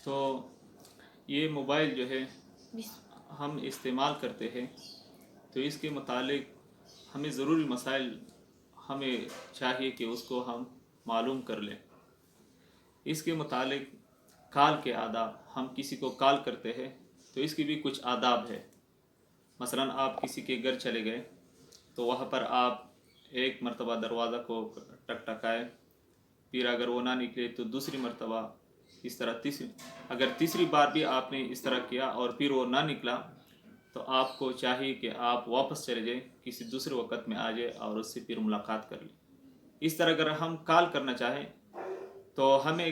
تو یہ موبائل جو ہے ہم استعمال کرتے ہیں تو اس کے متعلق ہمیں ضروری مسائل ہمیں چاہیے کہ اس کو ہم معلوم کر لیں۔ اس کے متعلق کال کے آداب، ہم کسی کو کال کرتے ہیں تو اس کی بھی کچھ آداب ہے۔ مثلا آپ کسی کے گھر چلے گئے تو وہاں پر آپ ایک مرتبہ دروازہ کو ٹکٹکائے، پھر اگر وہ نہ نکلے تو دوسری مرتبہ، اس طرح اگر تیسری بار بھی آپ نے اس طرح کیا اور پھر وہ نہ نکلا تو آپ کو چاہیے کہ آپ واپس چلے جائیں، کسی دوسرے وقت میں آ جائے اور اس سے پھر ملاقات کر لیں۔ اس طرح اگر ہم کال کرنا چاہیں تو ہمیں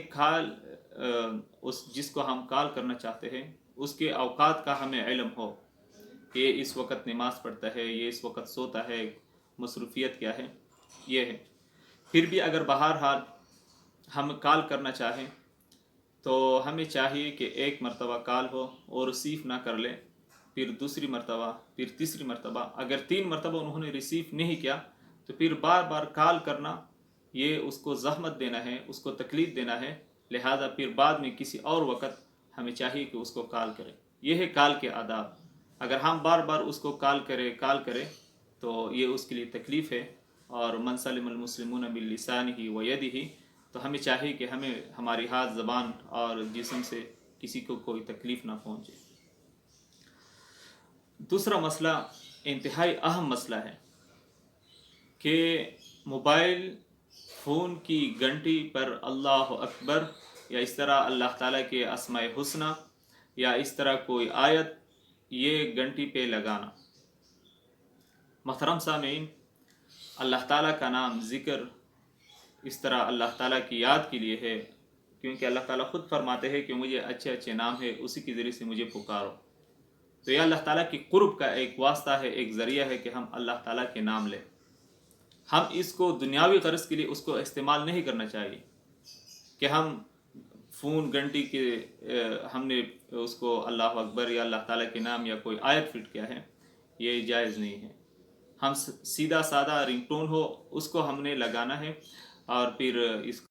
جس کو ہم کال کرنا چاہتے ہیں اس کے اوقات کا ہمیں علم ہو کہ یہ اس وقت نماز پڑھتا ہے، یہ اس وقت سوتا ہے، مصروفیت کیا ہے، یہ ہے۔ پھر بھی اگر بہرحال ہم کال کرنا چاہیں تو ہمیں چاہیے کہ ایک مرتبہ کال ہو اور ریسیو نہ کر لیں، پھر دوسری مرتبہ، پھر تیسری مرتبہ۔ اگر 3 مرتبہ انہوں نے ریسیو نہیں کیا تو پھر بار بار کال کرنا یہ اس کو زحمت دینا ہے، اس کو تکلیف دینا ہے، لہذا پھر بعد میں کسی اور وقت ہمیں چاہیے کہ اس کو کال کریں۔ یہ ہے کال کے آداب۔ اگر ہم بار بار اس کو کال کریں تو یہ اس کے لیے تکلیف ہے، اور من سلم المسلمون بلسانہ ویدہ، تو ہمیں چاہیے کہ ہمیں ہماری ہاتھ، زبان اور جسم سے کسی کو کوئی تکلیف نہ پہنچے۔ دوسرا مسئلہ انتہائی اہم مسئلہ ہے کہ موبائل فون کی گھنٹی پر اللہ اکبر یا اس طرح اللہ تعالیٰ کے اسماء حسنہ یا اس طرح کوئی آیت یہ گھنٹی پہ لگانا۔ محترم سامعین، اللہ تعالیٰ کا نام ذکر اس طرح اللہ تعالیٰ کی یاد کے لیے ہے، کیونکہ اللہ تعالیٰ خود فرماتے ہیں کہ مجھے اچھے اچھے نام ہے، اسی کے ذریعے سے مجھے پکارو۔ تو یہ اللہ تعالیٰ کی قرب کا ایک واسطہ ہے، ایک ذریعہ ہے کہ ہم اللہ تعالیٰ کے نام لیں۔ ہم اس کو دنیاوی غرض کے لیے اس کو استعمال نہیں کرنا چاہیے کہ ہم فون گھنٹی کے ہم نے اس کو اللہ اکبر یا اللہ تعالیٰ کے نام یا کوئی آیت فٹ کیا ہے، یہ جائز نہیں ہے۔ ہم سیدھا سادہ رنگ ٹون ہو اس کو ہم نے لگانا ہے، اور پھر اس